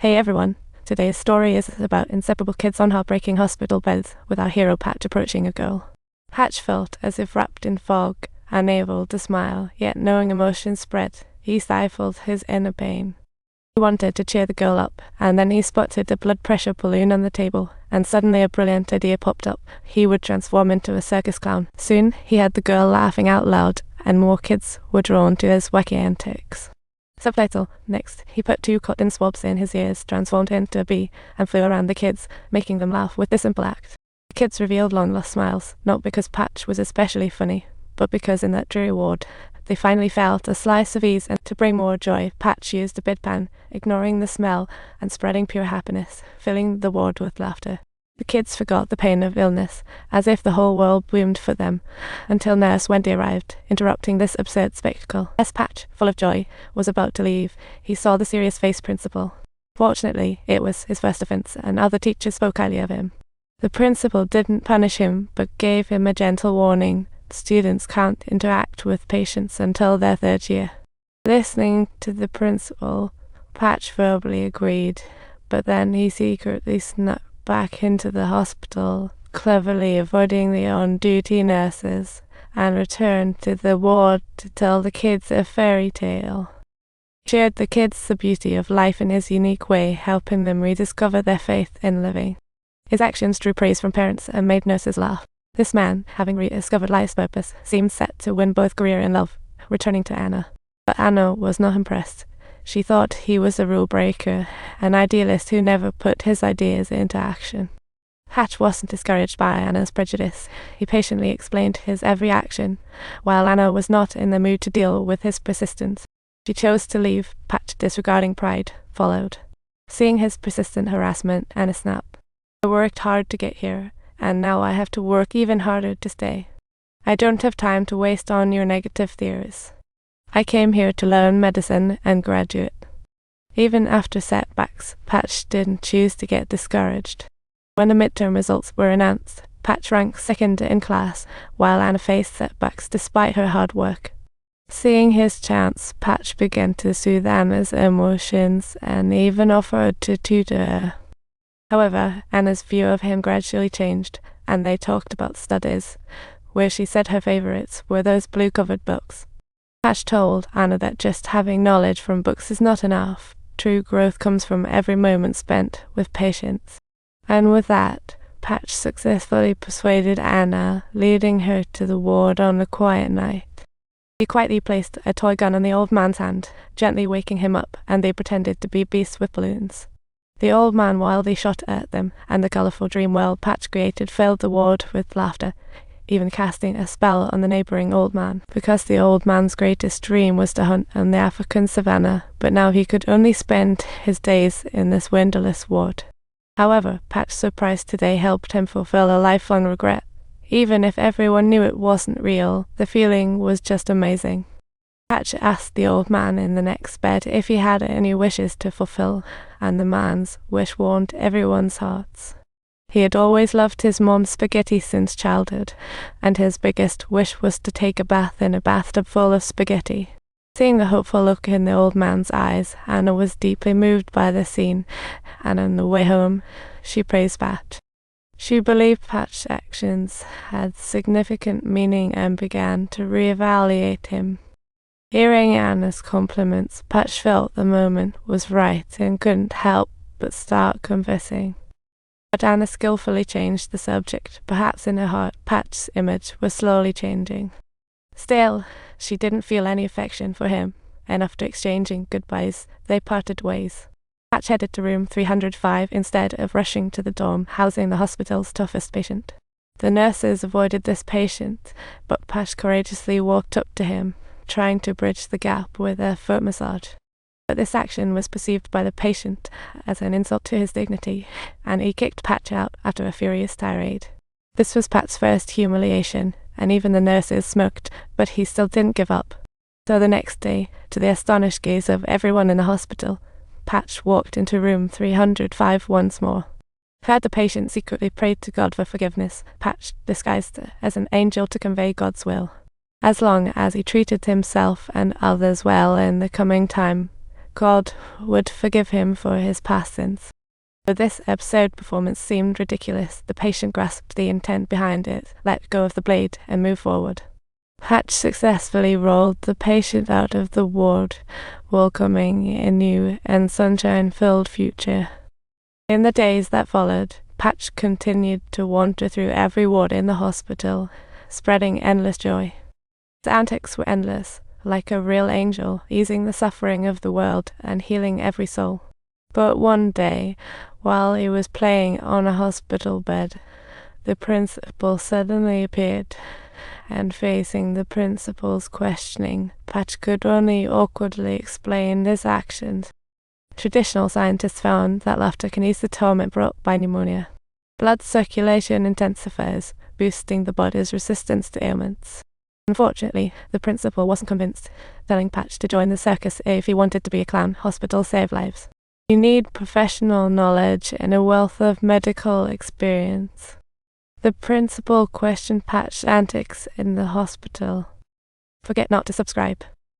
Hey everyone, today's story is about inseparable kids on heartbreaking hospital beds with our hero Patch approaching a girl. Patch felt as if wrapped in fog, unable to smile, yet knowing emotion spread, he stifled his inner pain. He wanted to cheer the girl up, and then he spotted a blood pressure balloon on the table, and suddenly a brilliant idea popped up. He would transform into a circus clown. Soon he had the girl laughing out loud, and more kids were drawn to his wacky antics. Subtitle. Next, he put 2 cotton swabs in his ears, transformed into a bee, and flew around the kids, making them laugh with this simple act. The kids revealed long-lost smiles, not because Patch was especially funny, but because in that dreary ward, they finally felt a slice of ease, and to bring more joy, Patch used a bedpan, ignoring the smell and spreading pure happiness, filling the ward with laughter. The kids forgot the pain of illness, as if the whole world bloomed for them, until Nurse Wendy arrived, interrupting this absurd spectacle. As Patch, full of joy, was about to leave, he saw the serious-faced principal. Fortunately, it was his first offence, and other teachers spoke highly of him. The principal didn't punish him, but gave him a gentle warning. Students can't interact with patients until their 3rd year. Listening to the principal, Patch verbally agreed, but then he secretly snuck back into the hospital, cleverly avoiding the on-duty nurses, and returned to the ward to tell the kids a fairy tale. He shared the kids the beauty of life in his unique way, helping them rediscover their faith in living. His actions drew praise from parents and made nurses laugh. This man, having rediscovered life's purpose, seemed set to win both career and love, returning to Anna. But Anna was not impressed. She thought he was a rule-breaker, an idealist who never put his ideas into action. Patch wasn't discouraged by Anna's prejudice. He patiently explained his every action, while Anna was not in the mood to deal with his persistence. She chose to leave. Patch, disregarding pride, followed. Seeing his persistent harassment, Anna snapped. "I worked hard to get here, and now I have to work even harder to stay. I don't have time to waste on your negative theories. I came here to learn medicine and graduate." Even after setbacks, Patch didn't choose to get discouraged. When the midterm results were announced, Patch ranked 2nd in class, while Anna faced setbacks despite her hard work. Seeing his chance, Patch began to soothe Anna's emotions and even offered to tutor her. However, Anna's view of him gradually changed, and they talked about studies, where she said her favourites were those blue-covered books. Patch told Anna that just having knowledge from books is not enough. True growth comes from every moment spent with patience. And with that, Patch successfully persuaded Anna, leading her to the ward on a quiet night. He quietly placed a toy gun on the old man's hand, gently waking him up, and they pretended to be beasts with balloons. The old man wildly shot at them, and the colourful dream world Patch created filled the ward with laughter, even casting a spell on the neighbouring old man, because the old man's greatest dream was to hunt on the African savannah, but now he could only spend his days in this windowless ward. However, Patch's surprise today helped him fulfill a lifelong regret. Even if everyone knew it wasn't real, the feeling was just amazing. Patch asked the old man in the next bed if he had any wishes to fulfill, and the man's wish warmed everyone's hearts. He had always loved his mom's spaghetti since childhood, and his biggest wish was to take a bath in a bathtub full of spaghetti. Seeing the hopeful look in the old man's eyes, Anna was deeply moved by the scene, and on the way home, she praised Patch. She believed Patch's actions had significant meaning and began to reevaluate him. Hearing Anna's compliments, Patch felt the moment was right and couldn't help but start confessing. But Anna skillfully changed the subject. Perhaps in her heart, Patch's image was slowly changing. Still, she didn't feel any affection for him, and after exchanging goodbyes, they parted ways. Patch headed to room 305 instead of rushing to the dorm housing the hospital's toughest patient. The nurses avoided this patient, but Patch courageously walked up to him, trying to bridge the gap with a foot massage. But this action was perceived by the patient as an insult to his dignity, and he kicked Patch out after a furious tirade. This was Pat's first humiliation, and even the nurses smirked, but he still didn't give up. So the next day, to the astonished gaze of everyone in the hospital, Patch walked into room 305 once more. Had the patient secretly prayed to God for forgiveness, Patch disguised as an angel to convey God's will. As long as he treated himself and others well in the coming time, God would forgive him for his past sins. Though this absurd performance seemed ridiculous, the patient grasped the intent behind it, let go of the blade, and moved forward. Patch successfully rolled the patient out of the ward, welcoming a new and sunshine-filled future. In the days that followed, Patch continued to wander through every ward in the hospital, spreading endless joy. His antics were endless, like a real angel, easing the suffering of the world and healing every soul. But one day, while he was playing on a hospital bed, the principal suddenly appeared, and facing the principal's questioning, Patch could only awkwardly explain his actions. Traditional scientists found that laughter can ease the torment brought by pneumonia. Blood circulation intensifies, boosting the body's resistance to ailments. Unfortunately, the principal wasn't convinced, telling Patch to join the circus if he wanted to be a clown. Hospitals save lives. You need professional knowledge and a wealth of medical experience. The principal questioned Patch's antics in the hospital. Forget not to subscribe.